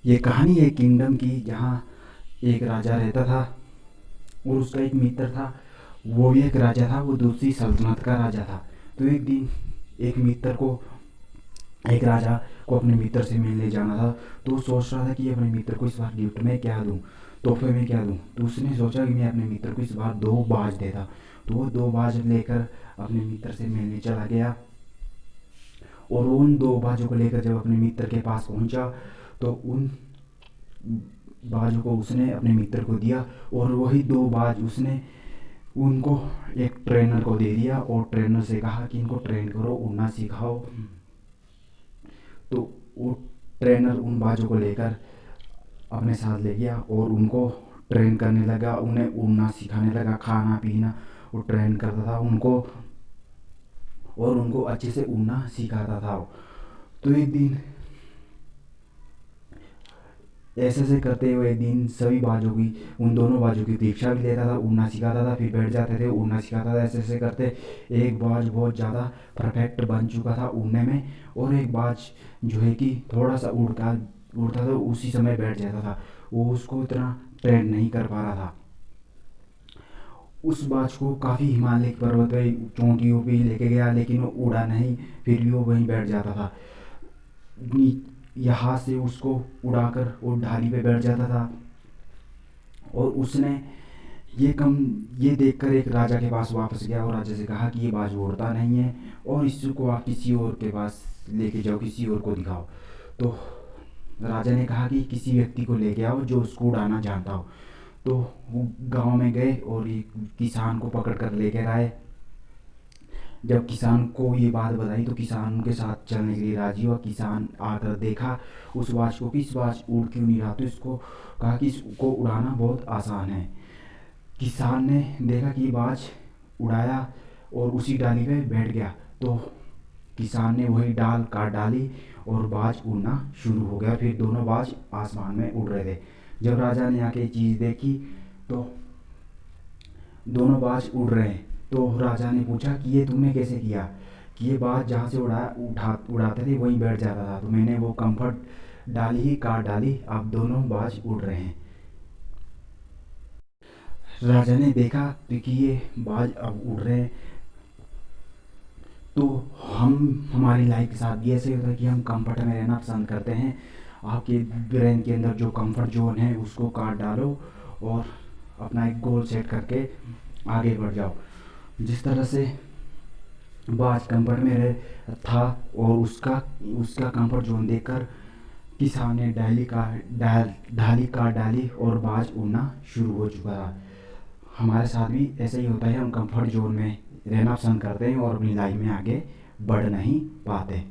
ये कहानी है किंगडम की, जहाँ एक राजा रहता था और उसका एक मित्र था। वो भी एक राजा था, वो दूसरी सल्तनत का राजा था। तो एक दिन एक मित्र को एक राजा को अपने मित्र से मिलने जाना था। तो वो सोच रहा था कि अपने मित्र को इस बार गिफ्ट में क्या दूँ, तोहफे में क्या दूँ। तो उसने सोचा कि मैं अपने मित्र को इस बार 2 बाज देता। तो वो 2 बाज लेकर अपने मित्र से मिलने चला गया और उन 2 बाजों को लेकर जब अपने मित्र के पास पहुंचा तो उन बाजों को उसने अपने मित्र को दिया और वही 2 बाज उसने उनको एक ट्रेनर को दे दिया और ट्रेनर से कहा कि इनको ट्रेन करो, उड़ना सिखाओ। तो वो ट्रेनर उन बाजों को लेकर अपने साथ ले गया और उनको ट्रेन करने लगा, उन्हें उड़ना सिखाने लगा, खाना पीना वो ट्रेन करता था उनको और उनको अच्छे से उड़ना सिखाता था। तो एक दिन ऐसे ऐसे करते हुए एक दिन सभी बाजों की उन दोनों बाजों की परीक्षा भी लेता था, उड़ना सिखाता था, फिर बैठ जाते थे, उड़ना सिखाता था। ऐसे ऐसे करते एक बाज बहुत ज़्यादा परफेक्ट बन चुका था उड़ने में और एक बाज जो है कि थोड़ा सा उड़ता उड़ता था उसी समय बैठ जाता था। वो उसको इतना ट्रेन नहीं कर पा रहा था। उस बाज को काफ़ी हिमालय पर्वत पे चोटियों पे लेके गया लेकिन वो उड़ा नहीं, फिर भी वो वहीं बैठ जाता था। यहाँ से उसको उड़ाकर वो ढाली पे बैठ जाता था और उसने ये देखकर एक राजा के पास वापस गया और राजा से कहा कि ये बाज उड़ता नहीं है और इसको आप किसी और के पास लेके जाओ, किसी और को दिखाओ। तो राजा ने कहा कि किसी व्यक्ति को लेके आओ जो उसको उड़ाना जानता हो। तो वो गांव में गए और एक किसान को पकड़ कर लेकर आए। जब किसान को ये बात बताई तो किसान उनके साथ चलने के लिए राजी हुआ। किसान आकर देखा उस बाज को कि इस बाज उड़ क्यों नहीं रहा। तो इसको कहा कि इसको उड़ाना बहुत आसान है। किसान ने देखा कि बाज उड़ाया और उसी डाली पे बैठ गया। तो किसान ने वही डाल काट डाली और बाज उड़ना शुरू हो गया। फिर दोनों बाज आसमान में उड़ रहे थे। जब राजा ने आके चीज़ देखी तो दोनों बाज उड़ रहे हैं। तो राजा ने पूछा कि ये तुमने कैसे किया, कि ये बाज जहाँ से उड़ाते थे वहीं बैठ जाता था, तो मैंने वो कंफर्ट डाली ही काट डाली, अब दोनों बाज उड़ रहे हैं। राजा ने देखा कि ये बाज अब उड़ रहे हैं। तो हम हमारी लाइफ के साथ भी ऐसे होता है कि हम कंफर्ट में रहना पसंद करते हैं। आपके ब्रेन के अंदर जो कंफर्ट जोन है उसको काट डालो और अपना एक गोल सेट करके आगे बढ़ जाओ। जिस तरह से बाज कंफर्ट में रह था और उसका उसका कंफर्ट जोन देखकर किसान ने ढाली काट डाली और बाज उड़ना शुरू हो चुका था। हमारे साथ भी ऐसा ही होता है, हम कंफर्ट जोन में रहना पसंद करते हैं और अपनी लाइफ में आगे बढ़ नहीं पाते।